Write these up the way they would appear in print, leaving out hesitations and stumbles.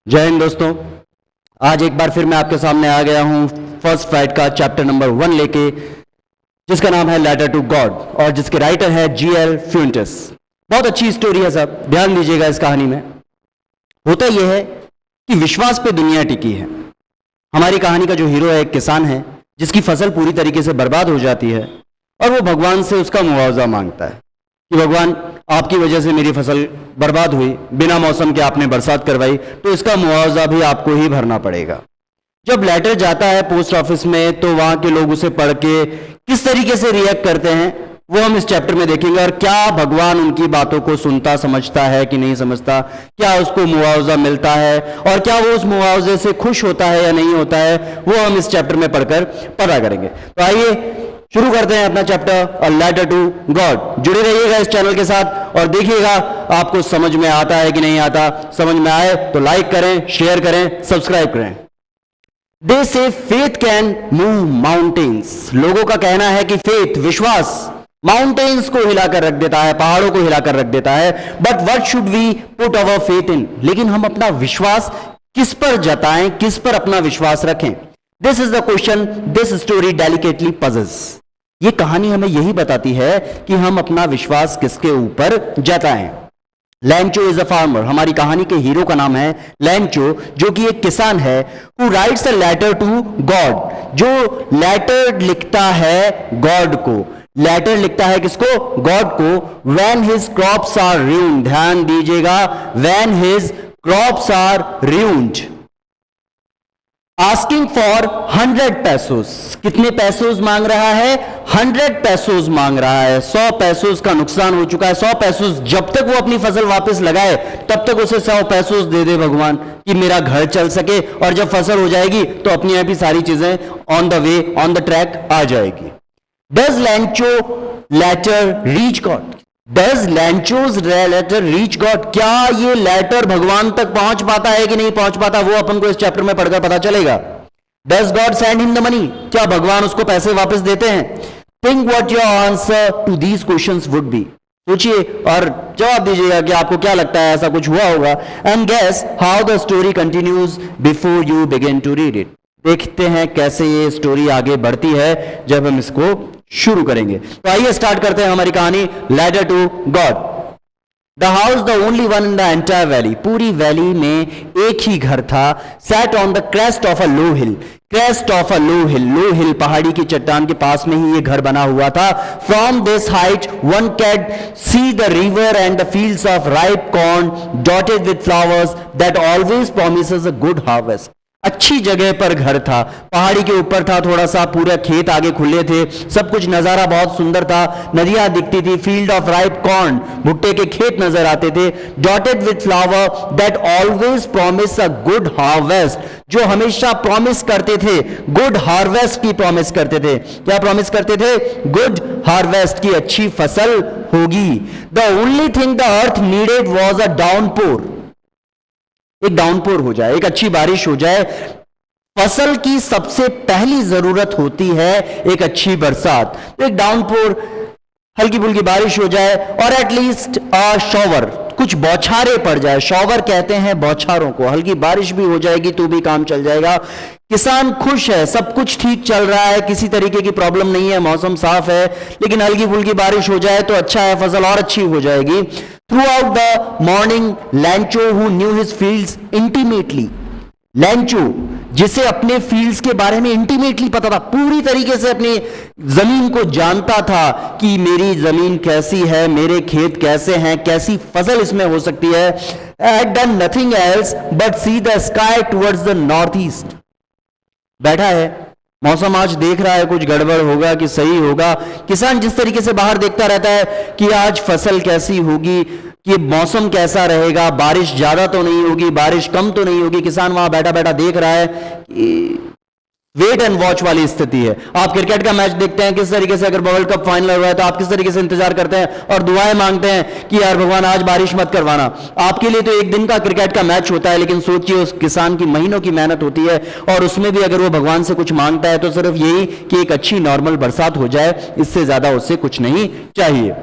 जय हिंद दोस्तों। आज एक बार फिर मैं आपके सामने आ गया हूं फर्स्ट फ्राइट का चैप्टर नंबर 1 लेके, जिसका नाम है लेटर टू गॉड और जिसके राइटर है G.L. फ्यूंटस। बहुत अच्छी स्टोरी है सब, ध्यान दीजिएगा इस कहानी में। होता यह है कि विश्वास पे दुनिया टिकी है। हमारी कहानी का जो हीरो है एक किसान है जिसकी फसल पूरी तरीके से बर्बाद हो जाती है और वो भगवान से उसका मुआवजा मांगता है कि भगवान, आपकी वजह से मेरी फसल बर्बाद हुई, बिना मौसम के आपने बरसात करवाई, तो इसका मुआवजा भी आपको ही भरना पड़ेगा। जब लेटर जाता है पोस्ट ऑफिस में तो वहां के लोग उसे पढ़ के किस तरीके से रिएक्ट करते हैं वो हम इस चैप्टर में देखेंगे। और क्या भगवान उनकी बातों को सुनता समझता है कि नहीं समझता, क्या उसको मुआवजा मिलता है और क्या वो उस मुआवजे से खुश होता है या नहीं होता है, वो हम इस चैप्टर में पढ़कर पता करेंगे। तो आइए शुरू करते हैं अपना chapter a letter to God. जुड़े रहिएगा इस चैनल के साथ और देखिएगा आपको समझ में आता है कि नहीं आता। समझ में आए तो लाइक करें, शेयर करें, सब्सक्राइब करें। दे से फेथ कैन मूव माउंटेन्स। लोगों का कहना है कि फेथ, विश्वास, माउंटेन्स को हिलाकर रख देता है, पहाड़ों को हिलाकर रख देता है। But what should we put our faith in? लेकिन हम अपना विश्वास किस पर जताएं, किस पर अपना विश्वास रखें? This is the question this story delicately puzzles. ये कहानी हमें यही बताती है कि हम अपना विश्वास किसके ऊपर जताएं। लैंचो इज अ फार्मर। हमारी कहानी के हीरो का नाम है लैंचो, जो कि एक किसान है। Who writes a letter to God, जो लेटर लिखता है गॉड को। लेटर लिखता है किसको? गॉड को। When his crops are ruined, ध्यान दीजिएगा, when his crops are ruined, asking for 100 pesos. कितने पैसोस मांग रहा है? 100 पैसोस मांग रहा है। 100 पैसोस का नुकसान हो चुका है। 100 पैसोस, जब तक वो अपनी फसल वापस लगाए तब तक उसे 100 पैसोस दे दे भगवान, कि मेरा घर चल सके, और जब फसल हो जाएगी तो अपनी आप ही सारी चीजें on the way, on the track आ जाएगी। Does Lencho letter reach God? Does Lencho's letter reach God? क्या ये लेटर भगवान तक पहुंच पाता है कि नहीं पहुंच पाता, वो अपन को इस चैप्टर में पढ़कर पता चलेगा। Does God send him the money? क्या भगवान उसको पैसे वापस देते हैं? Think what your answer to these questions would be. सोचिए और जवाब दीजिएगा कि आपको क्या लगता है ऐसा कुछ हुआ होगा। And guess how the story continues before you begin to read it. देखते हैं कैसे ये स्टोरी आगे बढ़ती है जब हम इसको शुरू करेंगे। तो आइए स्टार्ट करते हैं हमारी कहानी letter to God. The house the only one in the entire valley. पूरी वैली में एक ही घर था। Set on the crest of a low hill. Crest of a low hill, low hill पहाड़ी की चट्टान के पास में ही ये घर बना हुआ था। From this height one can see the river and the fields of ripe corn dotted with flowers that always promises a good harvest. अच्छी जगह पर घर था, पहाड़ी के ऊपर था, थोड़ा सा पूरा खेत आगे खुले थे, सब कुछ नजारा बहुत सुंदर था, नदियां दिखती थी, फील्ड ऑफ राइप कॉर्न, भुट्टे के खेत नजर आते थे। Dotted with flower that always promise a good harvest, जो हमेशा प्रॉमिस करते थे गुड हार्वेस्ट की प्रॉमिस करते थे। क्या प्रॉमिस करते थे? गुड हार्वेस्ट की, अच्छी फसल होगी। The only thing the earth needed was a downpour. एक डाउनपोर हो जाए, एक अच्छी बारिश हो जाए। फसल की सबसे पहली जरूरत होती है एक अच्छी बरसात। एक डाउनपोर, हल्की फुल्की बारिश हो जाए और एटलीस्ट अ शॉवर, कुछ बौछारें पड़ जाए। शॉवर कहते हैं बौछारों को। हल्की बारिश भी हो जाएगी तो भी काम चल जाएगा। किसान खुश है, सब कुछ ठीक चल रहा है, किसी तरीके की प्रॉब्लम नहीं है, मौसम साफ है, लेकिन हल्की फुल्की बारिश हो जाए तो अच्छा है, फसल और अच्छी हो जाएगी। Throughout the morning, Lancho, who knew his fields intimately, लैंचो जिसे अपने फील्ड्स के बारे में इंटीमेटली पता था, पूरी तरीके से अपनी जमीन को जानता था कि मेरी जमीन कैसी है, मेरे खेत कैसे हैं, कैसी फसल इसमें हो सकती है। had done nothing else but see the sky towards the northeast। बैठा है, मौसम आज देख रहा है कुछ गड़बड़ होगा कि सही होगा। किसान जिस तरीके से बाहर देखता रहता है कि आज फसल कैसी होगी, कि मौसम कैसा रहेगा, बारिश ज्यादा तो नहीं होगी, बारिश कम तो नहीं होगी, किसान वहां बैठा बैठा देख रहा है कि वेट एंड वॉच वाली स्थिति है। आप क्रिकेट का मैच देखते हैं किस तरीके से, अगर वर्ल्ड कप फाइनल हो रहा है तो आप किस तरीके से इंतजार करते हैं और दुआएं मांगते हैं कि यार भगवान आज बारिश मत करवाना। आपके लिए तो एक दिन का क्रिकेट का मैच होता है, लेकिन सोचिए उस किसान की महीनों की मेहनत होती है और उसमें भी अगर वो भगवान से कुछ मांगता है तो सिर्फ यही कि एक अच्छी नॉर्मल बरसात हो जाए, इससे ज्यादा उससे कुछ नहीं चाहिए।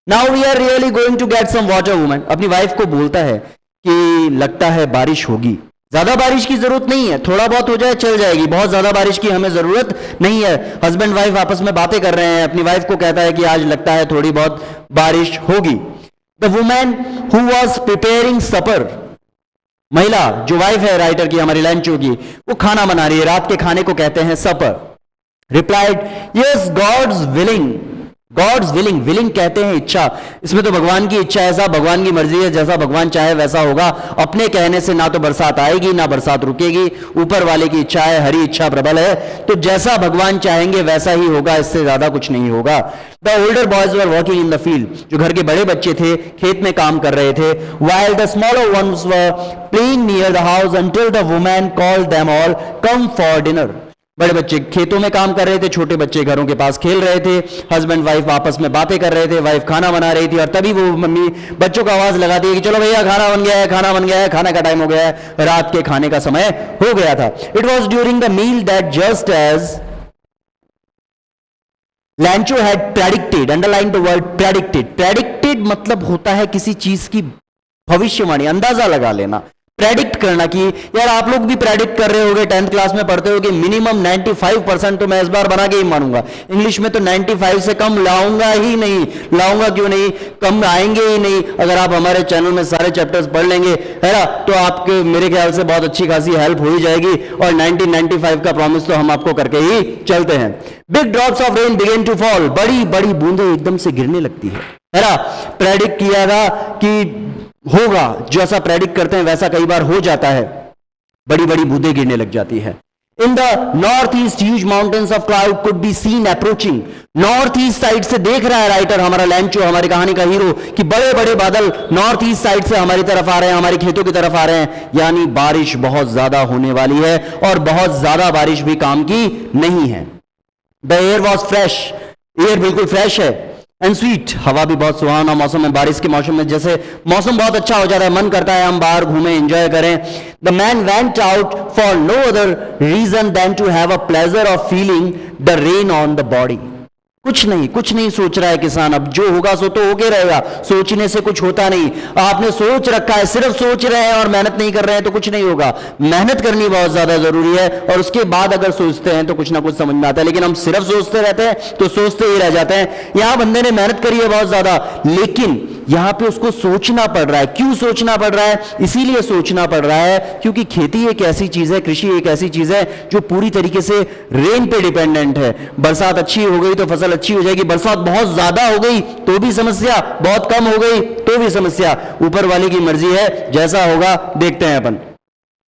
Now we are really going to get some water. Woman अपनी वाइफ को बोलता है कि लगता है बारिश होगी। ज्यादा बारिश की जरूरत नहीं है, थोड़ा बहुत हो जाए चल जाएगी, बहुत ज्यादा बारिश की हमें जरूरत नहीं है। हस्बैंड वाइफ आपस में बातें कर रहे हैं, अपनी वाइफ को कहता है कि आज लगता है थोड़ी बहुत बारिश होगी। The woman who was preparing supper, महिला जो वाइफ है राइटर की, हमारी लंचो की, वो खाना बना रही है, रात के खाने को कहते हैं supper. Replied yes God's willing, God's willing, willing कहते हैं इच्छा, इसमें तो भगवान की इच्छा है साहब, भगवान की मर्जी है, जैसा भगवान चाहे वैसा होगा। अपने कहने से ना तो बरसात आएगी ना बरसात रुकेगी, ऊपर वाले की इच्छा है, हरी इच्छा प्रबल है, तो जैसा भगवान चाहेंगे वैसा ही होगा, इससे ज्यादा कुछ नहीं होगा। The older boys were working in the field, जो घर के बड़े बच्चे थे खेत में काम कर रहे थे। while the smaller ones were playing near the house until the woman called them all come for dinner। बड़े बच्चे खेतों में काम कर रहे थे, छोटे बच्चे घरों के पास खेल रहे थे, हस्बैंड वाइफ आपस में बातें कर रहे थे, वाइफ खाना बना रही थी, और तभी वो मम्मी बच्चों को आवाज लगाती है कि चलो भैया खाना बन गया है, खाना बन गया है, खाना का टाइम हो गया है, रात के खाने का समय हो गया था। It was during the meal that just as Lencho had predicted, underline the word predicted. Predicted मतलब होता है किसी चीज की भविष्यवाणी, अंदाजा लगा लेना, प्रेडिक्ट करना। कि यार आप लोग भी प्रेडिक्ट कर रहे होगे, 10th क्लास में पढ़ते हो कि मिनिमम 95% तो मैं इस बार बना के ही मानूंगा, इंग्लिश में तो 95 से कम लाऊंगा ही नहीं। लाऊंगा क्यों नहीं, कम आएंगे ही नहीं। अगर आप हमारे चैनल में सारे चैप्टर्स पढ़ लेंगे है ना, तो आपके मेरे ख्याल से बहुत अच्छी खासी हेल्प हो ही जाएगी, और 95 का प्रॉमिस तो हम आपको करके ही चलते हैं। Big drops of rain began to fall, बड़ी बड़ी बूंदें एकदम से गिरने लगती है ना। प्रेडिक्ट किया था कि होगा, जैसा प्रेडिक्ट करते हैं वैसा कई बार हो जाता है, बड़ी बड़ी बूंदें गिरने लग जाती है। In the north east huge mountains of cloud could be seen approaching. North east side से देख रहा है राइटर, हमारा लैंचो, हमारी कहानी का हीरो, कि बड़े बड़े बादल नॉर्थ ईस्ट साइड से हमारी तरफ आ रहे हैं, हमारे खेतों की तरफ आ रहे हैं, यानी बारिश बहुत ज्यादा होने वाली है, और बहुत ज्यादा बारिश भी काम की नहीं है। The air was fresh, air बिल्कुल फ्रेश है, एंड स्वीट, हवा भी बहुत सुहाना मौसम है। बारिश के मौसम में जैसे मौसम बहुत अच्छा हो जाता है, मन करता है हम बाहर घूमें, एंजॉय करें। The man went out for no other reason than to have a pleasure of feeling the rain on the body. कुछ नहीं सोच रहा है किसान, अब जो होगा सो तो होके रहेगा, सोचने से कुछ होता नहीं। आपने सोच रखा है, सिर्फ सोच रहे हैं और मेहनत नहीं कर रहे हैं तो कुछ नहीं होगा। मेहनत करनी बहुत ज्यादा जरूरी है, और उसके बाद अगर सोचते हैं तो कुछ ना कुछ समझ में आता है, लेकिन हम सिर्फ सोचते रहते हैं तो सोचते ही रह जाते हैं। यहां बंदे ने मेहनत करी है बहुत ज्यादा, लेकिन यहां पे उसको सोचना पड़ रहा है। क्यों सोचना पड़ रहा है? इसीलिए सोचना पड़ रहा है क्योंकि खेती एक ऐसी चीज है, कृषि एक ऐसी चीज है जो पूरी तरीके से रेन पे डिपेंडेंट है। बरसात अच्छी हो गई तो फसल अच्छी हो जाएगी, बरसात बहुत ज्यादा हो गई तो भी समस्या, बहुत कम हो गई तो भी समस्या। ऊपर वाले की मर्जी है, जैसा होगा देखते हैं अपन।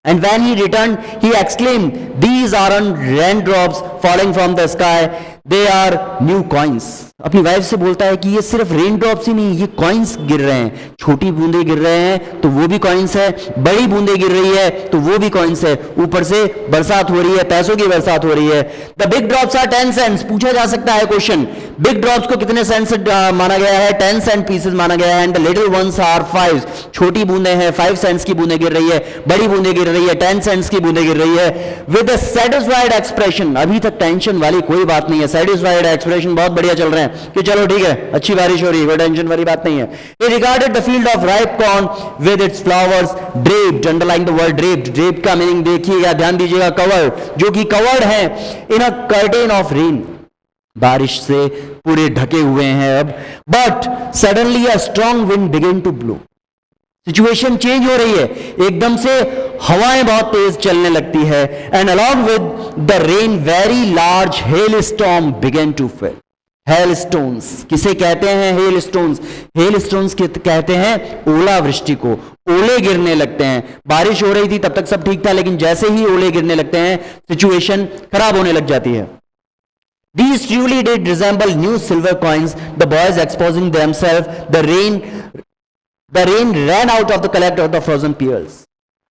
And when he returned, he exclaimed, "These aren't raindrops falling from the sky; they are new coins." अपनी वाइफ से बोलता है कि ये सिर्फ रेन ड्रॉप्स ही नहीं, ये कॉइन्स गिर रहे हैं। छोटी बूंदे गिर रहे हैं तो वो भी कॉइन्स है, बड़ी बूंदे गिर रही है तो वो भी कॉइन्स है, ऊपर से बरसात हो रही है, पैसों की बरसात हो रही है। The big drops are 10 cents. पूछा जा सकता है क्वेश्चन, बिग ड्रॉप्स को कितने सेंट्स माना गया है? 10 सेंट पीसेस माना गया है। And the little ones are 5। छोटी बूंदे हैं, 5 सेंट्स की बूंदे गिर रही है, बड़ी बूंदे गिर रही है, 10 सेंट्स की बूंदे गिर रही है। विद अ सेटिस्फाइड एक्सप्रेशन, अभी तक टेंशन वाली कोई बात नहीं है, सेटिस्फाइड एक्सप्रेशन बहुत बढ़िया चल रहे हैं कि चलो ठीक है, अच्छी बारिश हो रही है, कोई टेंशन वाली बात नहीं है। He regarded the field of ripe corn with its flowers draped, underline the word draped। draped का मीनिंग देखिएगा, ध्यान दीजिएगा, कवर, जो कि कवर्ड है in a curtain of rain, बारिश से पूरे ढके हुए हैं अब। But suddenly a strong wind began to blow। Situation change हो रही है, एकदम से हवाएं बहुत तेज चलने लगती है। And along with the rain very large hail storm began to fell. Hail stones किसे कहते हैं? Hail stones. हेल स्टोन्स कहते हैं ओलावृष्टि को। ओले गिरने लगते हैं। बारिश हो रही थी तब तक सब ठीक था, लेकिन जैसे ही ओले गिरने लगते हैं सिचुएशन खराब होने लग जाती है। These truly did resemble new silver coins, the boys exposing themselves, the rain ran out of the collect of the frozen pearls।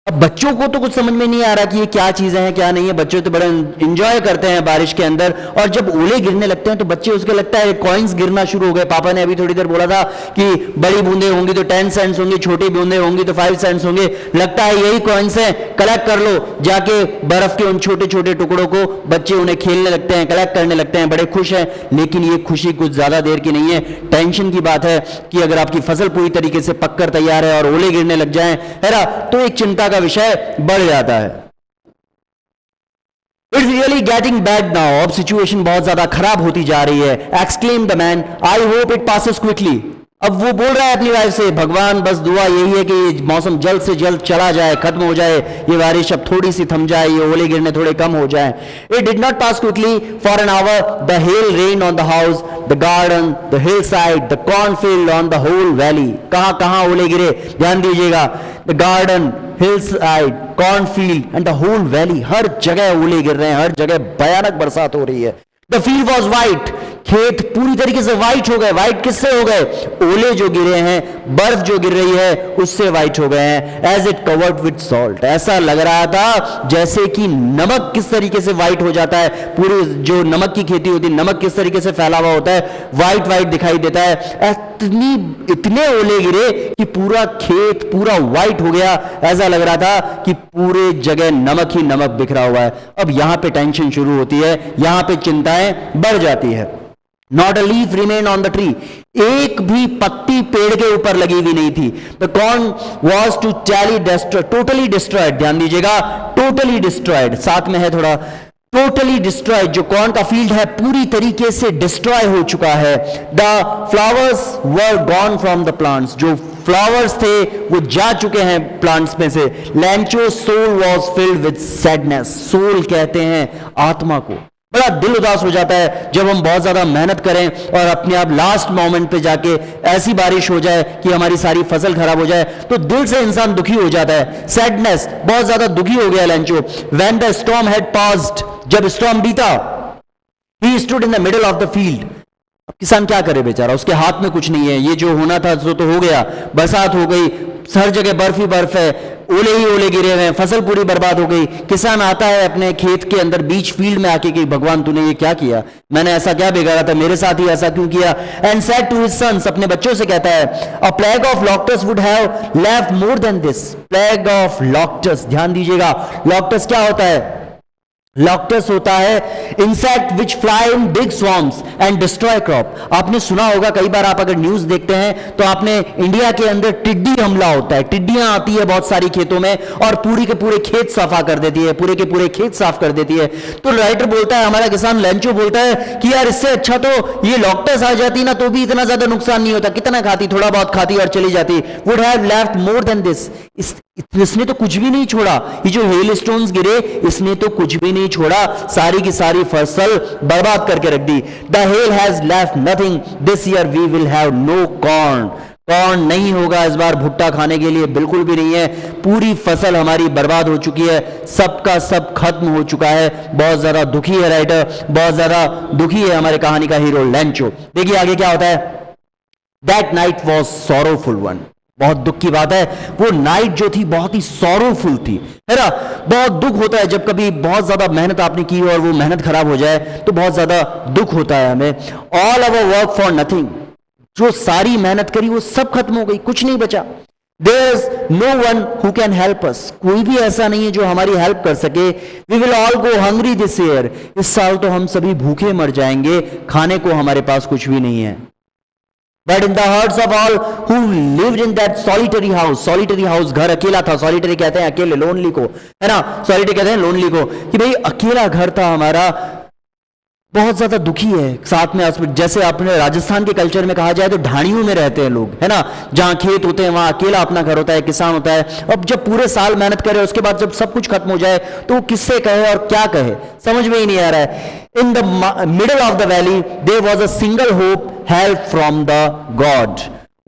अब बच्चों को तो कुछ समझ में नहीं आ रहा कि ये क्या चीजें हैं क्या नहीं है। बच्चे तो बड़ा एंजॉय करते हैं बारिश के अंदर, और जब ओले गिरने लगते हैं तो बच्चे उसके लगता है कॉइन्स गिरना शुरू हो गए। पापा ने अभी थोड़ी देर बोला था कि बड़ी बूंदे होंगी तो 10 सेंट्स होंगी, छोटी बूंदे होंगी तो 5 सेंट्स होंगे, लगता है यही कॉइन्स हैं, कलेक्ट कर लो। जाके बर्फ के उन छोटे छोटे टुकड़ों को बच्चे उन्हें खेलने लगते हैं, कलेक्ट करने लगते हैं, बड़े खुश हैं। लेकिन ये खुशी कुछ ज्यादा देर की नहीं है। टेंशन की बात है कि अगर आपकी फसल पूरी तरीके से पककर तैयार है और ओले गिरने लग जाएं, है ना, तो एक चिंता का विषय बढ़ जाता है। It's really getting bad now, अब सिचुएशन बहुत ज्यादा खराब होती जा रही है। Exclaim the man, I hope it passes quickly. अब वो बोल रहा है अपनी वाइफ से, भगवान बस दुआ यही है कि ये मौसम जल्द से जल्द चला जाए, खत्म हो जाए, ये बारिश अब थोड़ी सी थम जाए, ये ओले गिरने थोड़े कम हो जाए। It did not pass quickly for an hour, the hail rain on the house, the garden, the hillside, the cornfield, on the whole valley. कहां कहां ओले गिरे, ध्यान दीजिएगा। The garden, hillside, cornfield and the whole valley, हर जगह ओले गिर रहे हैं, हर जगह भयानक बरसात हो रही है। द फील्ड वॉज व्हाइट, खेत पूरी तरीके से व्हाइट हो गए। व्हाइट किससे हो गए? ओले जो गिरे हैं, बर्फ जो गिर रही है उससे व्हाइट हो गए हैं। As it covered with salt, ऐसा लग रहा था जैसे कि नमक किस तरीके से व्हाइट हो जाता है, पूरी जो नमक की खेती होती है, नमक किस तरीके से फैला हुआ होता है, व्हाइट व्हाइट दिखाई देता है। इतने ओले गिरे कि पूरा खेत पूरा व्हाइट हो गया। ऐसा लग रहा था कि पूरे जगह नमक ही नमक बिखरा हुआ है। अब यहां पे टेंशन शुरू होती है, यहां पे चिंताएं बढ़ जाती है। Not a leaf remained on the tree, एक भी पत्ती पेड़ के ऊपर लगी हुई नहीं थी। The corn was totally destroyed, ध्यान दीजिएगा, totally destroyed, साथ में है थोड़ा, totally destroyed, जो कॉर्न का फील्ड है पूरी तरीके से डिस्ट्रॉय हो चुका है। The flowers were gone from the plants, जो फ्लावर्स थे वो जा चुके हैं प्लांट्स में से। Lancho's soul was filled with sadness, soul कहते हैं आत्मा को। बड़ा दिल उदास हो जाता है जब हम बहुत ज्यादा मेहनत करें और अपने आप लास्ट मोमेंट पे जाके ऐसी बारिश हो जाए कि हमारी सारी फसल खराब हो जाए, तो दिल से इंसान दुखी हो जाता है। सैडनेस, बहुत ज्यादा दुखी हो गया लैंचो। When the storm had passed, जब स्टॉर्म बीता, he stood in the middle of the field. अब किसान क्या करे बेचारा, उसके हाथ में कुछ नहीं है, ये जो होना था तो हो गया, बरसात हो गई, हर जगह बर्फ ही बर्फ है, ओले ही ओले गिरे हुए हैं, फसल पूरी बर्बाद हो गई। किसान आता है अपने खेत के अंदर बीच फील्ड में आके कि भगवान तूने ये क्या किया, मैंने ऐसा क्या बिगाड़ा था, मेरे साथ ही ऐसा क्यों किया। And said to his sons, अपने बच्चों से कहता है, a plague of locusts would have left more than this. Plague of locusts, ध्यान दीजिएगा, लॉक्टस क्या होता है? लॉक्टस होता है insect which fly in big swarms and destroy crop. आपने सुना होगा, कई बार आप अगर न्यूज देखते हैं तो आपने इंडिया के अंदर टिड्डी हमला होता है, टिड्डियां आती है बहुत सारी खेतों में और पूरी के पूरे खेत सफा कर देती है, पूरे के पूरे खेत साफ कर देती है। तो राइटर बोलता है, हमारा किसान लैंचो बोलता है कि यार इससे अच्छा तो ये लॉक्टस आ जाती ना तो भी इतना ज्यादा नुकसान नहीं होता, कितना खाती, थोड़ा बहुत खाती और चली जाती। Would have left more than this, इसने तो कुछ भी नहीं छोड़ा, ये जो हेल स्टोन्स गिरे इसने तो कुछ भी नहीं छोड़ा, सारी की सारी फसल बर्बाद करके रख दी। The hail has left nothing, this year we will have no corn. Corn नहीं होगा इस बार, भुट्टा खाने के लिए बिल्कुल भी नहीं है, पूरी फसल हमारी बर्बाद हो चुकी है, सबका सब खत्म हो चुका है। बहुत ज्यादा दुखी है राइटर, बहुत ज्यादा दुखी है हमारे कहानी का हीरो लैंचो। देखिए आगे क्या होता है। That night was sorrowful one, बहुत दुख की बात है, वो नाइट जो थी बहुत ही सॉरोफुल थी, है ना। बहुत दुख होता है जब कभी बहुत ज्यादा मेहनत आपने की और वो मेहनत खराब हो जाए तो बहुत ज्यादा दुख होता है हमें। All our work for nothing, जो सारी मेहनत करी वो सब खत्म हो गई, कुछ नहीं बचा। There is no one who can help us, कोई भी ऐसा नहीं है जो हमारी हेल्प कर सके। We will all go hungry this year, इस साल तो हम सभी भूखे मर जाएंगे, खाने को हमारे पास कुछ भी नहीं है। But in the hearts of all who lived in that solitary house, घर अकेला था, solitary कहते हैं अकेले, lonely को, है ना, solitary कहते हैं lonely को, कि भाई अकेला घर था हमारा, बहुत ज्यादा दुखी है। साथ में जैसे अपने राजस्थान के कल्चर में कहा जाए तो ढाणियों में रहते हैं लोग, है ना, जहां खेत होते हैं वहां अकेला अपना घर होता है, किसान होता है। अब जब पूरे साल मेहनत करे उसके बाद जब सब कुछ खत्म हो जाए तो वो किससे कहे और क्या कहे, समझ में ही नहीं आ रहा है। In the middle of the valley there was a single hope, help from the God.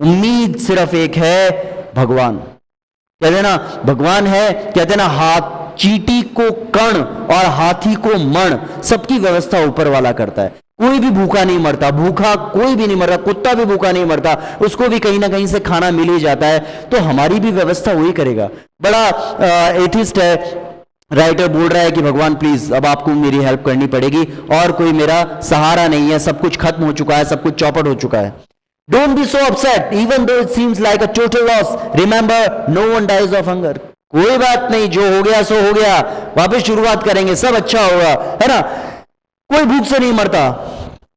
उम्मीद सिर्फ एक है, भगवान। कहते हैं ना भगवान है, कहते हैं ना हाथ चींटी को कण और हाथी को मण, सबकी व्यवस्था ऊपर वाला करता है। कोई भी भूखा नहीं मरता, भूखा कोई भी नहीं मरता, कुत्ता भी भूखा नहीं मरता, उसको भी कहीं ना कहीं से खाना मिल ही जाता है। तो हमारी भी व्यवस्था वही करेगा। बड़ा एथिस्ट है, राइटर बोल रहा है कि भगवान प्लीज अब आपको मेरी हेल्प करनी पड़ेगी, और कोई मेरा सहारा नहीं है, सब कुछ खत्म हो चुका है, सब कुछ चौपट हो चुका है। Don't be so upset even though it seems like a total loss, remember no one dies of hunger. कोई बात नहीं, जो हो गया सो हो गया, वापस शुरुआत करेंगे, सब अच्छा होगा, है ना। कोई भूख से नहीं मरता।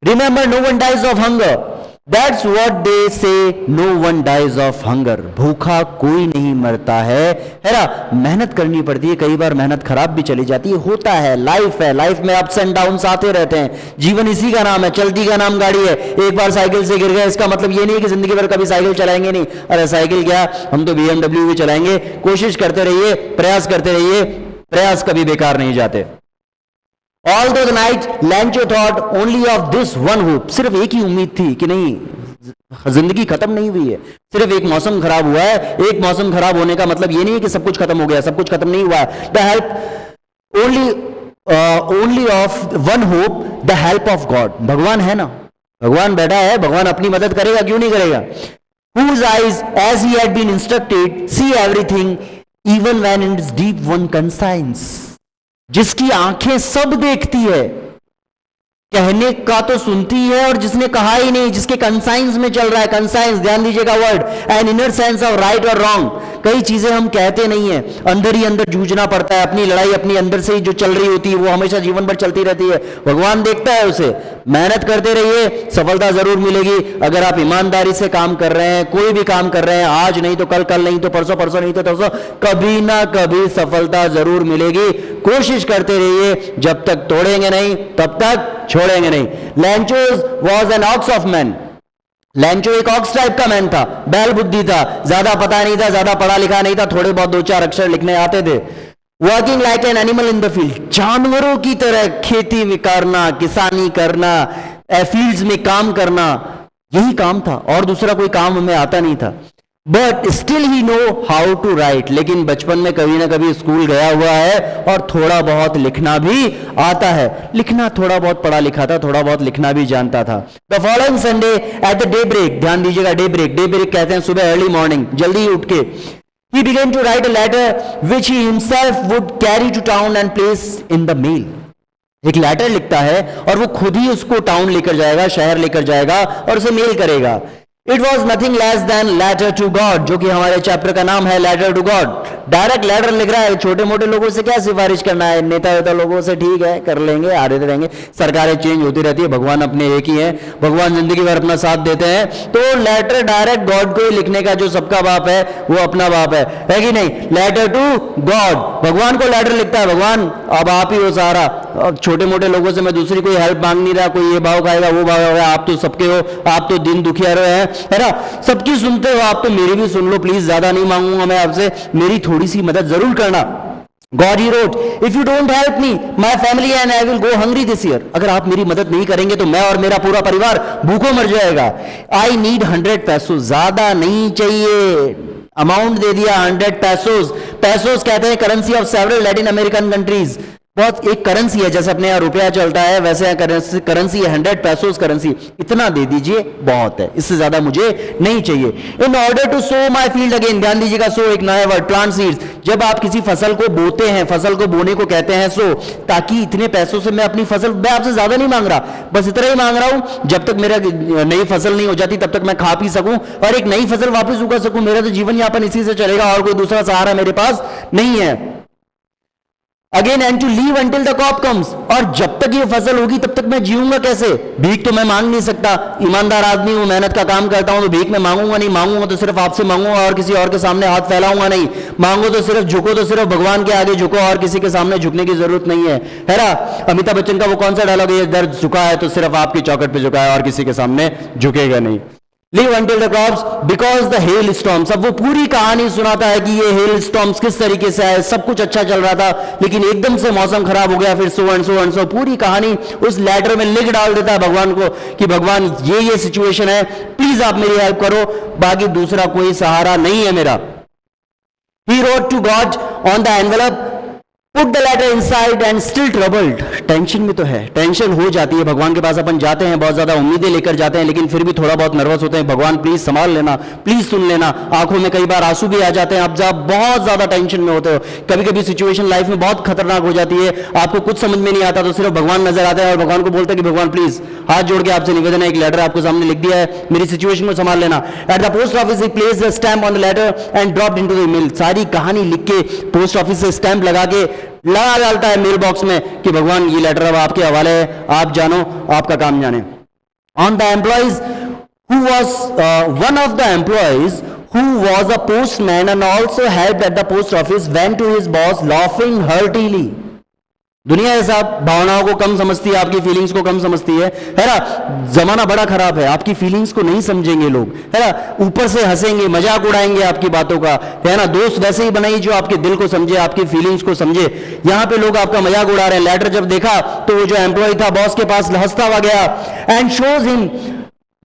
Remember no one dies of hunger, that's what they say, no one dies of hunger. भूखा कोई नहीं मरता है ना। मेहनत करनी पड़ती है, कई बार मेहनत खराब भी चली जाती है, होता है, लाइफ है, लाइफ में अप्स एंड डाउन्स आते रहते हैं। जीवन इसी का नाम है, चलती का नाम गाड़ी है। एक बार साइकिल से गिर गए, इसका मतलब ये नहीं कि जिंदगी भर कभी साइकिल चलाएंगे नहीं। अरे साइकिल क्या, हम तो BMW भी चलाएंगे। कोशिश करते रहिए, प्रयास करते रहिए, प्रयास कभी बेकार नहीं जाते। Although the night Lancho thought only of this one hope, सिर्फ एक ही उम्मीद थी कि नहीं जिंदगी खत्म नहीं हुई है, सिर्फ एक मौसम खराब हुआ है। एक मौसम खराब होने का मतलब ये नहीं है कि सब कुछ खत्म हो गया, सब कुछ खत्म नहीं हुआ है। The help only of one hope, the help of God. भगवान है ना, भगवान बैठा है, भगवान अपनी मदद करेगा, क्यों नहीं करेगा। Whose eyes as he had been instructed see everything even when in its deep one conscience, जिसकी आंखें सब देखती है, कहने का तो सुनती है, और जिसने कहा ही नहीं, जिसके कंसाइंस में चल रहा है। कंसाइंस, ध्यान दीजिएगा word, an inner sense of right और रॉन्ग। कई चीजें हम कहते नहीं है, अंदर ही अंदर जूझना पड़ता है। अपनी लड़ाई अपनी अंदर से ही जो चल रही होती है वो हमेशा जीवन भर चलती रहती है। भगवान देखता है उसे। मेहनत करते रहिए, सफलता जरूर मिलेगी। अगर आप ईमानदारी से काम कर रहे हैं, कोई भी काम कर रहे हैं, आज नहीं तो कल, कल नहीं तो परसों, परसों नहीं तो तरसों, कभी ना कभी सफलता जरूर मिलेगी। कोशिश करते रहिए, जब तक तोड़ेंगे नहीं तब तक छोड़ेंगे नहीं। लैंचो was an ox of man. लैंचो एक ऑक्स टाइप का मैन था, बैल बुद्धि था, ज्यादा पता नहीं था, ज्यादा पढ़ा लिखा नहीं था, थोड़े बहुत 2-4 अक्षर लिखने आते थे। Working like an animal in the field, जानवरों की तरह खेती में करना, किसानी करना, फील्ड्स में काम करना, यही काम था, और दूसरा कोई काम हमें आता नहीं था। But still he know how to write, लेकिन बचपन में कभी ना कभी स्कूल गया हुआ है और थोड़ा बहुत लिखना भी आता है। लिखना, थोड़ा बहुत पढ़ा लिखा था, थोड़ा बहुत लिखना भी जानता था। The following Sunday at the daybreak, ध्यान दीजिएगा, डे ब्रेक, डे ब्रेक कहते हैं सुबह, अर्ली मॉर्निंग, जल्दी ही उठ के, he began to write a letter which he himself would carry to town and place in the mail। एक letter लिखता है और वो खुद ही उसको टाउन लेकर जाएगा, शहर लेकर जाएगा और उसे मेल करेगा। It was nothing less than letter to God, जो कि हमारे चैप्टर का नाम है, letter to God. Direct letter लिख रहा है। छोटे मोटे लोगों से क्या सिफारिश करना है, नेता वेता लोगों से ठीक है कर लेंगे, आ देते रहेंगे, सरकारें चेंज होती रहती है, भगवान अपने एक ही हैं, भगवान जिंदगी भर अपना साथ देते हैं। तो लेटर डायरेक्ट गॉड को ही लिखने का, जो सबका बाप है वो अपना बाप है कि नहीं। लेटर टू गॉड, भगवान को लेटर लिखता है, भगवान अब आप ही हो सहारा। छोटे मोटे लोगों से मैं दूसरी कोई हेल्प मांग नहीं रहा, कोई ये भाव खाएगा वो भाव खाएगा, आप तो सबके हो, आप तो दिन दुखिया रहे हैं, है ना, सबकी सुनते हो आप, तो मेरी भी सुन लो प्लीज, ज्यादा नहीं मांगूंगा मैं आपसे, मेरी थोड़ी सी मदद जरूर करना। God he wrote, if you don't help me, my family and I will go hungry this year। अगर आप मेरी मदद नहीं करेंगे तो मैं और मेरा पूरा परिवार भूखों मर जाएगा। I need 100 पैसों, ज्यादा नहीं चाहिए, अमाउंट दे दिया 100 पैसोस। पैसोस कहते हैं currency of several Latin American countries, बहुत एक करेंसी है, जैसे अपने यहाँ रुपया चलता है वैसे यहाँ करेंसी है, 100 पैसोस करेंसी। इतना दे दीजिए, बहुत है, इससे ज्यादा मुझे नहीं चाहिए। In order to sow my field again, ध्यान दीजिएगा, सो एक नया वर्ड, प्लांट सीड्स। जब आप किसी फसल को बोते हैं, फसल को बोने को कहते हैं सो, ताकि इतने पैसों से मैं अपनी फसल, मैं आपसे ज्यादा नहीं मांग रहा, बस इतना ही मांग रहा हूं, जब तक मेरा नई फसल नहीं हो जाती तब तक मैं खा पी सकूं और एक नई फसल वापस उगा सकूं। मेरा तो जीवन यापन इसी से चलेगा और कोई दूसरा सहारा मेरे पास नहीं है। Again and to live until the crop comes, और जब तक ये फसल होगी तब तक मैं जीऊंगा कैसे। भीख तो मैं मांग नहीं सकता, ईमानदार आदमी हूं, मेहनत का काम करता हूं, तो भीख मैं मांगूंगा नहीं, मांगूंगा तो सिर्फ आपसे मांगूंगा और किसी और के सामने हाथ फैलाऊंगा नहीं। मांगो तो सिर्फ, झुको तो सिर्फ भगवान के आगे झुको, और किसी के सामने झुकने की जरूरत नहीं है ना। अमिताभ बच्चन का वो कौन सा डायलॉग है, दर्द झुका है तो सिर्फ आपकी चौखट पे झुका है और किसी के सामने झुकेगा नहीं। Live until the crops because the hail storms। अब वो पूरी कहानी सुनाता है कि ये हेल स्टॉर्म्स किस तरीके से आए, सब कुछ अच्छा चल रहा था लेकिन एकदम से मौसम खराब हो गया, फिर so and so and so, पूरी कहानी उस लेटर में लिख डाल देता है भगवान को कि भगवान ये सिचुएशन है, प्लीज आप मेरी हेल्प करो, बाकी दूसरा कोई सहारा नहीं है मेरा। He wrote to God on the envelope, put the letter inside and still troubled, tension में तो है, टेंशन हो जाती है। भगवान के पास अपन जाते हैं, बहुत ज्यादा उम्मीदें लेकर जाते हैं, लेकिन फिर भी थोड़ा बहुत नर्वस होते हैं। भगवान प्लीज संभाल लेना, प्लीज सुन लेना। आंखों में कई बार आंसू भी आ जाते हैं, आप जब बहुत ज्यादा टेंशन में होते हो। कभी कभी सिचुएशन लाइफ में बहुत खतरनाक हो जाती है, आपको कुछ समझ में नहीं आता, तो सिर्फ भगवान नजर आते हैं और भगवान को बोलते हैं कि भगवान प्लीज, हाथ जोड़ के आपसे निवेदन है, एक लेटर आपको सामने लिख दिया है, मेरी सिचुएशन को संभाल लेना। At the post office he placed the stamp on the letter and dropped into the email. सारी कहानी लिख के पोस्ट ऑफिस से स्टैंप लगा के लगा डालता है मेल बॉक्स में कि भगवान ये लेटर अब आपके हवाले है, आप जानो, आपका काम जाने। On the employees who was one of the employees who was a postman and also helped at the post office went to his boss laughing heartily. दुनिया है साहब, भावनाओं को कम समझती है, आपकी फीलिंग्स को कम समझती है ना। जमाना बड़ा खराब है, आपकी फीलिंग्स को नहीं समझेंगे लोग, है ना। ऊपर से हंसेंगे, मजाक उड़ाएंगे आपकी बातों का, है ना। दोस्त वैसे ही बनाइए जो आपके दिल को समझे, आपकी फीलिंग्स को समझे। यहां पे लोग आपका मजाक उड़ा रहे हैं। लेटर जब देखा तो वो जो एम्प्लॉय था बॉस के पास हंसता हुआ गया and shows him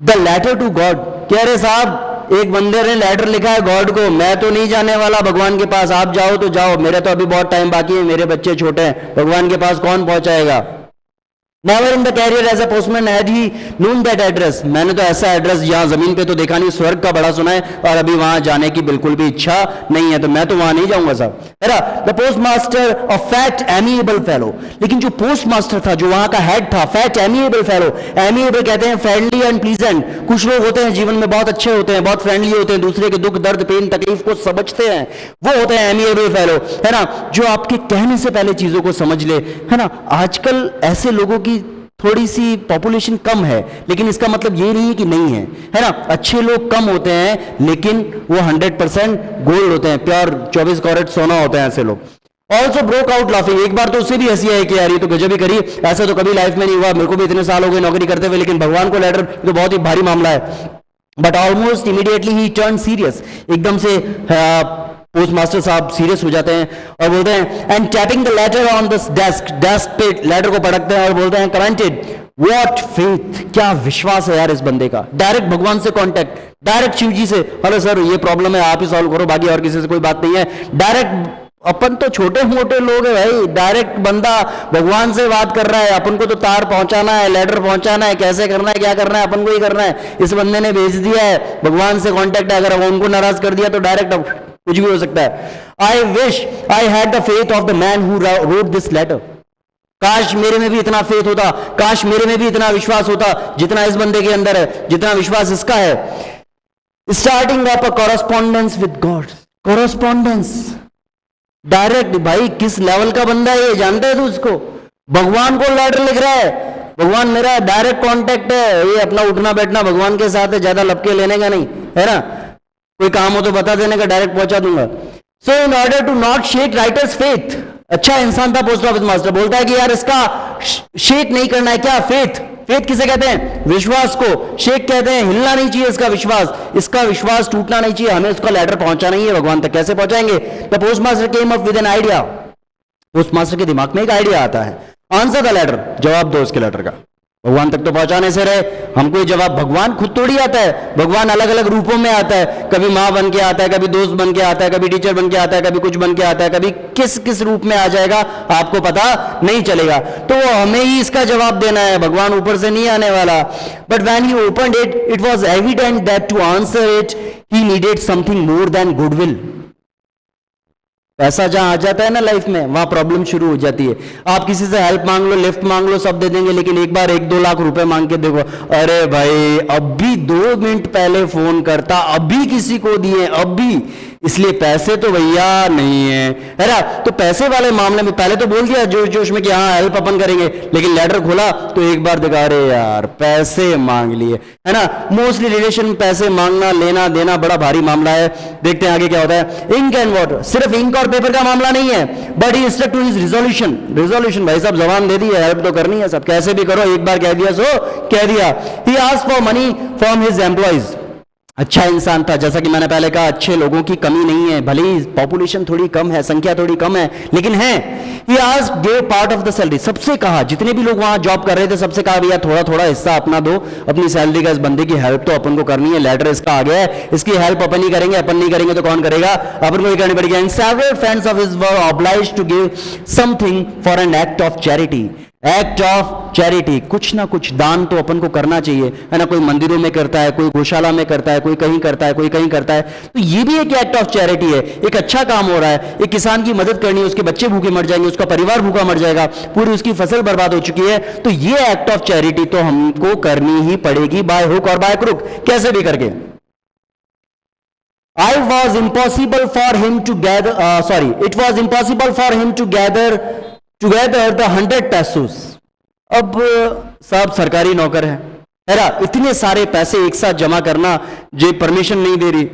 the letter to God. कह रहे साहब, एक बंदे ने लेटर लिखा है गॉड को, मैं तो नहीं जाने वाला भगवान के पास, आप जाओ तो जाओ, मेरे तो अभी बहुत टाइम बाकी है, मेरे बच्चे छोटे हैं, भगवान के पास कौन पहुंचाएगा। Never in the career as a postman had he known that address. मैंने तो ऐसा एड्रेस यहाँ जमीन पे तो देखा नहीं, स्वर्ग का बड़ा सुना है, और अभी वहां जाने की बिल्कुल भी इच्छा नहीं है, तो मैं तो वहां नहीं जाऊंगा साहब, है ना। The post master a fat amiable fellow. लेकिन जो पोस्ट मास्टर था, जो वहां का हेड था, फैट एमिएबल फेलो। एमिएबल कहते हैं फ्रेंडली एंड प्लीजेंट। कुछ लोग होते हैं जीवन में बहुत अच्छे होते हैं, बहुत फ्रेंडली होते हैं, दूसरे के दुख दर्द पेन तकलीफ को समझते हैं, वो होते हैं एमिएबल फेलो, है ना। जो आपके कहने से पहले चीजों को समझ ले, है ना। आजकल ऐसे लोगों की थोड़ी सी पॉपुलेशन कम है, लेकिन इसका मतलब ये नहीं है कि नहीं है ना। अच्छे लोग कम होते हैं, लेकिन वो 100% गोल्ड होते हैं, प्योर 24 कैरेट सोना होते हैं ऐसे लोग। Also broke out laughing. एक बार तो उससे भी हंसी आई कि यार ये तो गजब ही करी, ऐसा तो कभी लाइफ में नहीं हुआ, मेरे को भी इतने साल हो गए नौकरी करते हुए, लेकिन भगवान को लेटर तो बहुत ही भारी मामला है। But almost immediately he turn serious. एकदम से पोस्ट मास्टर साहब सीरियस हो जाते हैं और बोलते हैं and tapping the later on this desk, desk पे लेटर को पटकते हैं और बोलते हैं कमेंटेड व्हाट फेथ, क्या विश्वास है यार इस बंदे का। डायरेक्ट भगवान से कांटेक्ट, डायरेक्ट शिव जी से, हेलो सर ये प्रॉब्लम है आप ही सॉल्व करो, बाकी और किसी से कोई बात नहीं है। डायरेक्ट, अपन तो छोटे मोटे लोग हैं भाई, डायरेक्ट बंदा भगवान से बात कर रहा है। अपन को तो तार पहुंचाना है, लेटर पहुंचाना है, कैसे करना है, क्या करना है, अपन को ही करना है। इस बंदे ने भेज दिया है, भगवान से कांटेक्ट है, अगर उनको नाराज कर दिया तो डायरेक्ट कुछ भी हो सकता है। I wish I had the faith of the man who wrote this letter. काश मेरे में भी इतना फेथ होता, काश मेरे में भी इतना विश्वास होता जितना इस बंदे के अंदर है, जितना विश्वास इसका है। Starting up a correspondence with God. Correspondence direct, भाई किस लेवल का बंदा है ये, जानता है तू उसको? भगवान को लेटर लिख रहा है, भगवान मेरा डायरेक्ट कांटेक्ट है, ये अपना उठना बैठना भगवान के साथ है, ज्यादा लपके लेने का नहीं, है ना। कोई काम हो तो बता देने का, डायरेक्ट पहुंचा दूंगा। So in order to not shake writer's faith, अच्छा इंसान था पोस्ट ऑफिस मास्टर, बोलता है कि यार इसका शेक नहीं करना है, क्या फेथ। फेथ किसे कहते हैं? विश्वास को। शेक कहते हैं हिलना नहीं चाहिए इसका विश्वास, इसका विश्वास टूटना नहीं चाहिए, हमें उसका लेटर पहुंचाना ही है भगवान तक। कैसे पहुंचाएंगे? The post master came up with an idea. Post master के दिमाग में एक आइडिया आता है, आंसर द लेटर, जवाब दो उसके लेटर का। भगवान तक तो पहुंचाने से रहे, हमको ये जवाब, भगवान खुद थोड़ी आता है, भगवान अलग अलग रूपों में आता है। कभी माँ बन के आता है, कभी दोस्त बन के आता है, कभी टीचर बन के आता है, कभी कुछ बन के आता है, कभी किस किस रूप में आ जाएगा आपको पता नहीं चलेगा। तो वो हमें ही इसका जवाब देना है, भगवान ऊपर से नहीं आने वाला। But when he opened it, it was evident that to answer it he needed something more than goodwill. पैसा जहां आ जाता है ना लाइफ में, वहां प्रॉब्लम शुरू हो जाती है। आप किसी से हेल्प मांग लो, लिफ्ट मांग लो, सब दे देंगे, लेकिन एक बार 1-2 लाख रुपए मांग के देखो, अरे भाई अभी 2 मिनट पहले फोन करता, अभी किसी को दिए, अभी, इसलिए पैसे तो भैया नहीं है ना। तो पैसे वाले मामले में पहले तो बोल दिया जोश जोश में कि हाँ हेल्प अपन करेंगे, लेकिन लेटर खोला तो एक बार दिखा रहे यार पैसे मांग लिए, है ना। मोस्टली रिलेशन में पैसे मांगना लेना देना बड़ा भारी मामला है। देखते हैं आगे क्या होता है। इंक एंड वाटर, सिर्फ इंक और पेपर का मामला नहीं है, but he stuck to his resolution. Resolution भाई साहब जबान दे दी है, हेल्प तो करनी है सब, कैसे भी करो, एक बार कह दिया सो कह दिया। He asked for money from his employees. अच्छा इंसान था, जैसा कि मैंने पहले कहा, अच्छे लोगों की कमी नहीं है, भले ही पॉपुलेशन थोड़ी कम है, संख्या थोड़ी कम है, लेकिन है। He asked, gave part of the salary. सबसे कहा, जितने भी लोग वहां जॉब कर रहे थे सबसे कहा भैया थोड़ा थोड़ा हिस्सा अपना दो, अपनी सैलरी का। इस बंदे की हेल्प तो अपन को करनी है, लेटर इसका आ गया है, इसकी हेल्प अपन ही करेंगे, अपन नहीं करेंगे तो कौन करेगा, अपन को ही करनी पड़ेगी। And several friends of his were obliged to give something for an act of charity. Act of charity, कुछ ना कुछ दान तो अपन को करना चाहिए, है ना। कोई मंदिरों में करता है, कोई गौशाला में करता है, कोई कहीं करता है, कोई कहीं करता है। तो ये भी एक एक्ट ऑफ चैरिटी है, एक अच्छा काम हो रहा है। एक किसान की मदद करनी है, उसके बच्चे भूखे मर जाएंगे, उसका परिवार भूखा मर जाएगा, पूरी उसकी फसल बर्बाद हो चुकी है। तो ये एक्ट ऑफ चैरिटी तो हमको करनी ही पड़ेगी, बाय हुक और बाय क्रुक, कैसे भी करके। It was impossible for him to gather together the 100 pesos। अब साहब सरकारी नौकर है ना, इतने सारे पैसे एक साथ जमा करना जो परमिशन नहीं दे रही,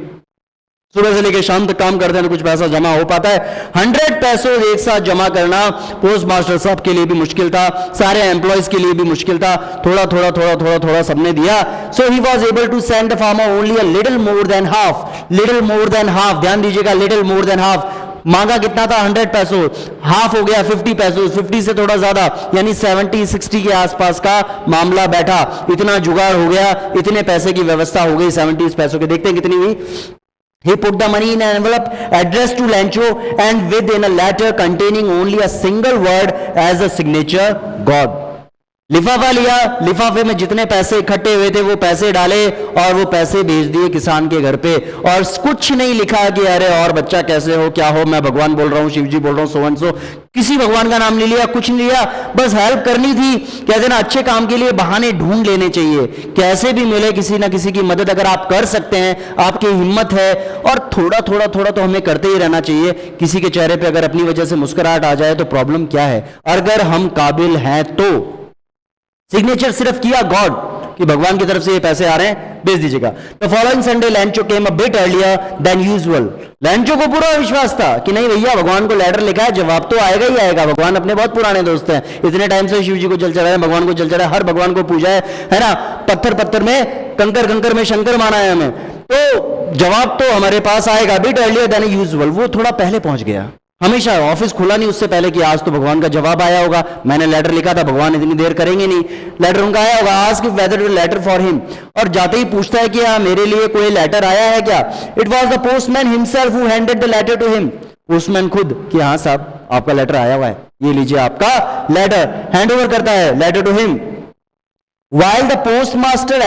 सुबह से लेकर शाम तक काम करते हैं तो कुछ पैसा जमा हो पाता है। 100 pesos एक साथ जमा करना पोस्ट मास्टर साहब के लिए भी मुश्किल था, सारे एम्प्लॉयज के लिए भी मुश्किल था। थोड़ा थोड़ा थोड़ा थोड़ा थोड़ा सबने दिया। So he was able to send the farmer only a little more than half. Little more than half, ध्यान दीजिएगा, लिटिल मोर देन हाफ। मांगा कितना था, 100 pesos, हाफ हो गया 50 pesos, 50 से थोड़ा ज्यादा यानी 70-60 के आसपास का मामला बैठा। इतना जुगाड़ हो गया, इतने पैसे की व्यवस्था हो गई 70 पैसों के। देखते हैं कितनी हुई। He put the money in an envelope addressed to Lancho and within a letter containing only a single word as a signature, God। लिफाफा लिया, लिफाफे में जितने पैसे इकट्ठे हुए थे वो पैसे डाले और वो पैसे भेज दिए किसान के घर पे। और कुछ नहीं लिखा कि अरे और बच्चा कैसे हो, क्या हो, मैं भगवान बोल रहा हूँ, शिव जी बोल रहा हूँ, सो एंड सो। किसी भगवान का नाम नहीं लिया, कुछ नहीं लिया, बस हेल्प करनी थी। कहते ना अच्छे काम के लिए बहाने ढूंढ लेने चाहिए, कैसे भी मिले किसी ना किसी की मदद अगर आप कर सकते हैं, आपकी हिम्मत है। और थोड़ा थोड़ा थोड़ा तो हमें करते ही रहना चाहिए। किसी के चेहरे पे अगर अपनी वजह से मुस्कुराहट आ जाए तो प्रॉब्लम क्या है, अगर हम काबिल हैं तो। सिग्नेचर सिर्फ किया गॉड कि भगवान की तरफ से ये पैसे आ रहे हैं, भेज दीजिएगा। The following Sunday लैंचो came a bit earlier than usual. लैंचो को पूरा विश्वास था कि नहीं भैया भगवान को लेटर लिखा है, जवाब तो आएगा ही आएगा। भगवान अपने बहुत पुराने दोस्त हैं, इतने टाइम से शिव जी को जल चढ़ाए हैं, भगवान को जल चढ़ाए, हर भगवान को पूजा है ना। पत्थर पत्थर में, कंकर कंकर में शंकर माना है हमें, तो जवाब तो हमारे पास आएगा। बिट अर्लियर देन यूजुअल, वो थोड़ा पहले पहुंच गया। हमेशा ऑफिस खुला नहीं उससे पहले कि आज तो भगवान का जवाब आया होगा, मैंने लेटर लिखा था, भगवान इतनी देर करेंगे नहीं, लेटर उनका आया होगा। Ask whether to letter for him, और जाते ही पूछता है कि हाँ मेरे लिए कोई लेटर आया है क्या। It was the postman himself who handed the letter to him. Postman खुद कि हाँ साहब आपका लेटर आया हुआ है, ये लीजिए आपका लेटर, हैंड ओवर करता है letter to him. while the postmaster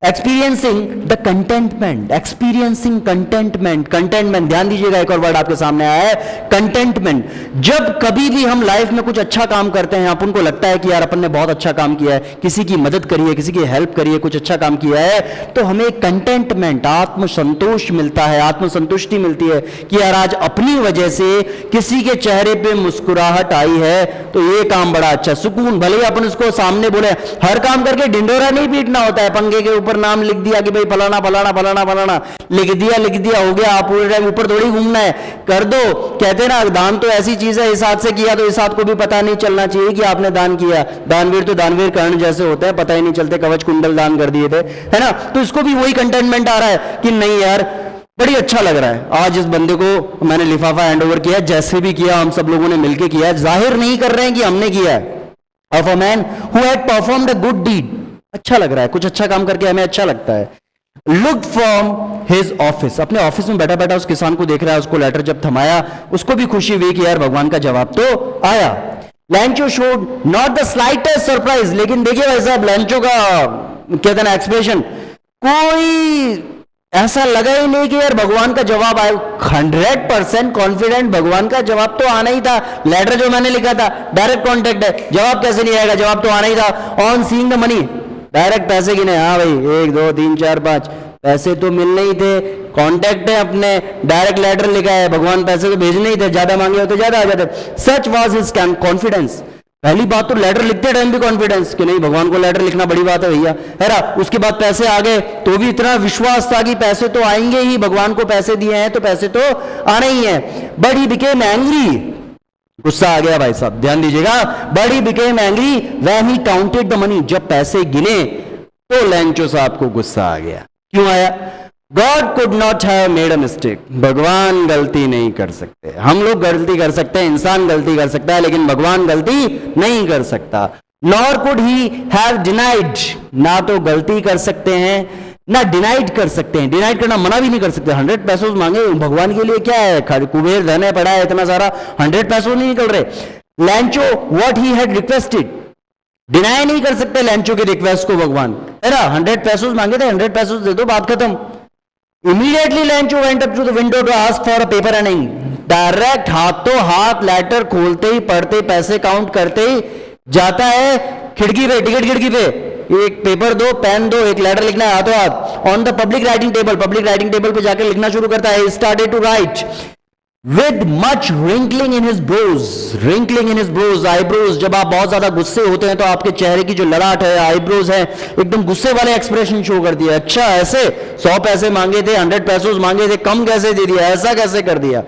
experiencing the contentment, experiencing contentment, contentment, ध्यान दीजिएगा, एक और वर्ड आपके सामने आया है contentment। जब कभी भी हम लाइफ में कुछ अच्छा काम करते हैं, अपन को लगता है कि यार अपन ने बहुत अच्छा काम किया है, किसी की मदद करी है, किसी की हेल्प करी है, कुछ अच्छा काम किया है, तो हमें contentment, आत्मसंतोष मिलता है, आत्मसंतुष्टि मिलती है कि यार आज अपनी वजह से किसी के चेहरे पे मुस्कुराहट आई है, तो ये काम बड़ा अच्छा, सुकून। भले ही अपन उसको सामने बोले, हर काम करके ढिंडोरा नहीं पीटना होता है, पंखे के ऊपर नाम लिख दिया कि भाई फलाना फलाना फलाना फलाना, लिख दिया हो गया, आप पूरे टाइम ऊपर थोड़ी घूमना है, कर दो। कहते ना दान तो ऐसी चीज है, इस हाथ से किया तो इस हाथ को भी पता नहीं चलना चाहिए कि आपने दान किया। दानवीर तो दानवीर कर्ण जैसे होते हैं, पता ही नहीं चलते, कवच कुंडल दान कर दिए थे, है ना। तो इसको भी वही कंटेनमेंट आ रहा है कि नहीं यार बड़ी अच्छा लग रहा है, आज इस बंदे को मैंने लिफाफा हैंड ओवर किया, जैसे भी किया हम सब लोगों ने मिलकर किया, जाहिर नहीं कर रहे हैं कि हमने किया है। Of a man who had performed a good deed, अच्छा लग रहा है, कुछ अच्छा काम करके हमें अच्छा लगता है। लुक फ्रॉम हिज ऑफिस, अपने ऑफिस में बैठा बैठा उस किसान को देख रहा है, उसको लेटर जब थमाया उसको भी खुशी हुई कि यार भगवान का जवाब तो आया। लैंचो showed not the slightest surprise, लेकिन देखिए भाई साहब लैंचो का कहते हैं ना एक्सप्रेशन, कोई ऐसा लगा ही नहीं कि यार भगवान का जवाब आया। 100% कॉन्फिडेंट, भगवान का जवाब तो आना ही था, लेटर जो मैंने लिखा था डायरेक्ट कॉन्टेक्ट है, जवाब कैसे नहीं आएगा, जवाब तो आना ही था। On seeing the money, direct पैसे गिने, हाँ भाई 1 2 3 4 5 पैसे तो मिलने ही थे, कॉन्टेक्ट है अपने, डायरेक्ट लेटर लिखा है, भगवान पैसे तो भेजने ही थे, ज्यादा मांगे होते ज्यादा आ जाते। सच वाज हिज कॉन्फिडेंस, पहली बात तो लेटर लिखते टाइम भी कॉन्फिडेंस कि नहीं भगवान को लेटर लिखना बड़ी बात है भैया, है ना। उसके बाद पैसे आ गए तो भी इतना विश्वास था कि पैसे तो आएंगे ही, भगवान को पैसे दिए हैं तो पैसे तो आने ही है। बट ही बिकेम एंग्री, गुस्सा आ गया भाई साहब, ध्यान दीजिएगा। But he became angry when he counted the money, जब पैसे गिने तो लैंचो साहब को गुस्सा आ गया। क्यों आया? God could not have made a mistake, भगवान गलती नहीं कर सकते। हम लोग गलती कर सकते हैं, इंसान गलती कर सकता है, लेकिन भगवान गलती नहीं कर सकता। Nor could he have denied, ना तो गलती कर सकते हैं ना डिनाइड कर सकते हैं। डिनाइड करना मना भी नहीं कर सकते। 100 पैसों मांगे भगवान के लिए क्या है, कुबेर धन पड़ा है इतना सारा, 100 पैसों नहीं निकल रहे। लैंचो what he had requested, deny नहीं कर सकते लैंचो के रिक्वेस्ट को भगवान, है ना। 100 पैसों मांगे थे, 100 पैसों दे दो, बात खत्म। Immediately Lencho went up to the window to ask for a paper and direct हाथों हाथ लेटर खोलते ही, पढ़ते, पैसे काउंट करते ही जाता है खिड़की पे, टिकट खिड़की पे, एक पेपर दो, पेन दो, एक लेटर लिखना है हाथों हाथ। On the public writing table, public writing table पे जाकर लिखना शुरू करता है। Started to write with much wrinkling in his brows, wrinkling in his brows, eyebrows. जब आप बहुत ज्यादा गुस्से होते हैं तो आपके चेहरे की जो ललाट है, आईब्रोज है, एकदम गुस्से वाले एक्सप्रेशन शो कर दिया। अच्छा ऐसे 100 पैसे मांगे थे, 100 पैसों मांगे थे, कम कैसे दे दिया, ऐसा कैसे कर दिया।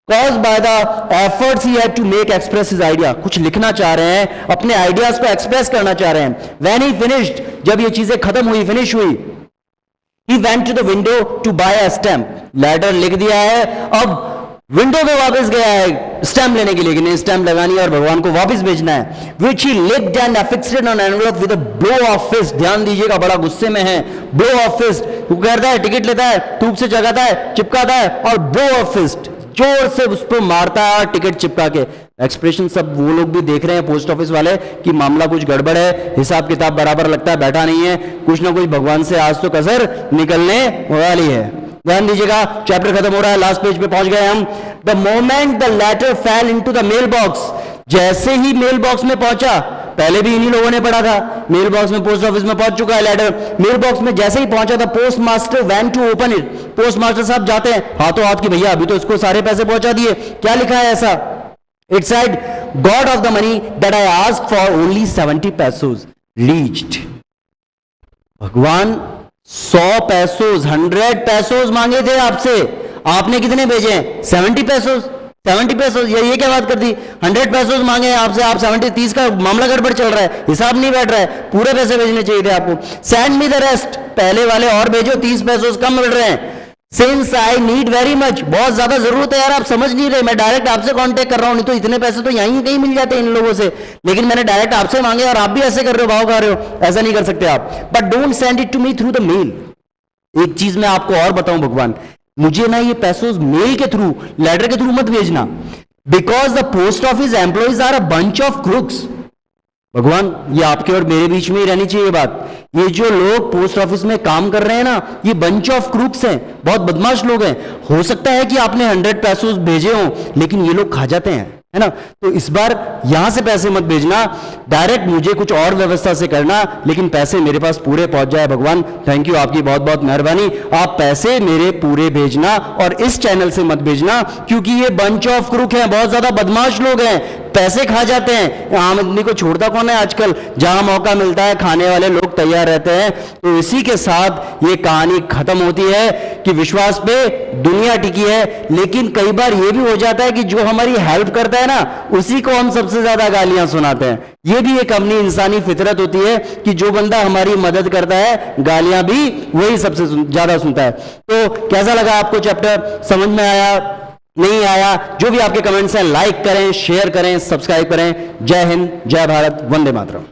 Caused by the efforts he had to make express his idea, कुछ लिखना चाह रहे हैं, अपने आइडियाज को एक्सप्रेस करना चाह रहे हैं। When he finished, जब ये चीजें खत्म हुई, फिनिश हुई, he went to the window to buy a stamp, letter लिख दिया है, अब विंडो पे वापस गया है स्टैम्प लेने के लिए, कि नहीं स्टैम्प लगानी है और भगवान को वापस भेजना है। Which he licked and affixed it on an envelope with a blow of fist, ध्यान दीजिएगा, बड़ा गुस्से में है। blow of fist, वो करता है, टिकट लेता है, धूप से जगाता है, चिपकाता है, और blow of fist, जोर से उस पर मारता है टिकट चिपका के। एक्सप्रेशन सब वो लोग भी देख रहे हैं, पोस्ट ऑफिस वाले, कि मामला कुछ गड़बड़ है, हिसाब किताब बराबर लगता है, बैठा नहीं है, कुछ ना कुछ भगवान से आज तो कसर निकलने वाली है। ध्यान दीजिएगा, चैप्टर खत्म हो रहा है, लास्ट पेज पे पहुंच गए हम। The moment the letter fell into the mailbox, जैसे ही मेल बॉक्स में पहुंचा, पहले भी इन्हीं लोगों ने पढ़ा था, मेल बॉक्स में, पोस्ट ऑफिस में पहुंच चुका है लेटर। मेल बॉक्स में जैसे ही पहुंचा था, post master want to open it, post master साहब जाते हैं हाथों हाथ की, भैया अभी तो इसको सारे पैसे पहुंचा दिए, क्या लिखा है ऐसा। It said God of the money that I asked for only 70 पैसोज reached, भगवान 100 पैसों, 100 पैसों मांगे थे आपसे, आपने कितने भेजे? 70 पैसों। 70 पैसों, ये क्या बात कर दी, 100 पैसों मांगे आपसे, आप 70, 30 का मामला गड़बड़ चल रहा है, हिसाब नहीं बैठ रहा है, पूरे पैसे भेजने चाहिए थे आपको। सेंड मी द रेस्ट, पहले वाले और भेजो, 30 पैसों कम मिल रहे हैं। Since I need very much, बहुत ज्यादा जरूरत है यार, आप समझ नहीं रहे, मैं डायरेक्ट आपसे कांटेक्ट कर रहा हूं, नहीं तो इतने पैसे तो यहीं कहीं मिल जाते हैं इन लोगों से, लेकिन मैंने डायरेक्ट आपसे मांगे और आप भी ऐसे कर रहे हो, भाव खा रहे हो, ऐसा नहीं कर सकते आप। But don't send it to me through the mail. एक चीज मैं आपको और बताऊं भगवान, मुझे ना ये पैसों मेल के थ्रू, लेटर के थ्रू मत भेजना, because the post office employees are a bunch of crooks. भगवान ये आपके और मेरे बीच में ही रहनी चाहिए बात, ये जो लोग पोस्ट ऑफिस में काम कर रहे हैं ना, ये बंच ऑफ क्रूक्स हैं, बहुत बदमाश लोग हैं। हो सकता है कि आपने 100 पैसों भेजे हो, लेकिन ये लोग खा जाते हैं, है ना। तो इस बार यहां से पैसे मत भेजना, डायरेक्ट मुझे कुछ और व्यवस्था से करना, लेकिन पैसे मेरे पास पूरे पहुंच जाए। भगवान थैंक यू, आपकी बहुत बहुत मेहरबानी, आप पैसे मेरे पूरे भेजना और इस चैनल से मत भेजना, क्योंकि ये बंच ऑफ क्रूक हैं, बहुत ज्यादा बदमाश लोग हैं, पैसे खा जाते हैं। आम आदमी को छोड़ता कौन है आजकल, जहां मौका मिलता है खाने वाले लोग तैयार रहते हैं। तो इसी के साथ ये कहानी खत्म होती है कि विश्वास पे दुनिया टिकी है, लेकिन कई बार ये भी हो जाता है कि जो हमारी हेल्प करता है ना, उसी को हम सबसे ज्यादा गालियां सुनाते हैं। ये भी एक अपनी इंसानी फितरत होती है कि जो बंदा हमारी मदद करता है, गालियां भी वही सबसे ज्यादा सुनता है। तो कैसा लगा आपको चैप्टर, समझ में आया, नहीं आया? जो भी आपके कमेंट्स हैं, लाइक करें, शेयर करें, सब्सक्राइब करें। जय हिंद, जय भारत, वंदे मातरम।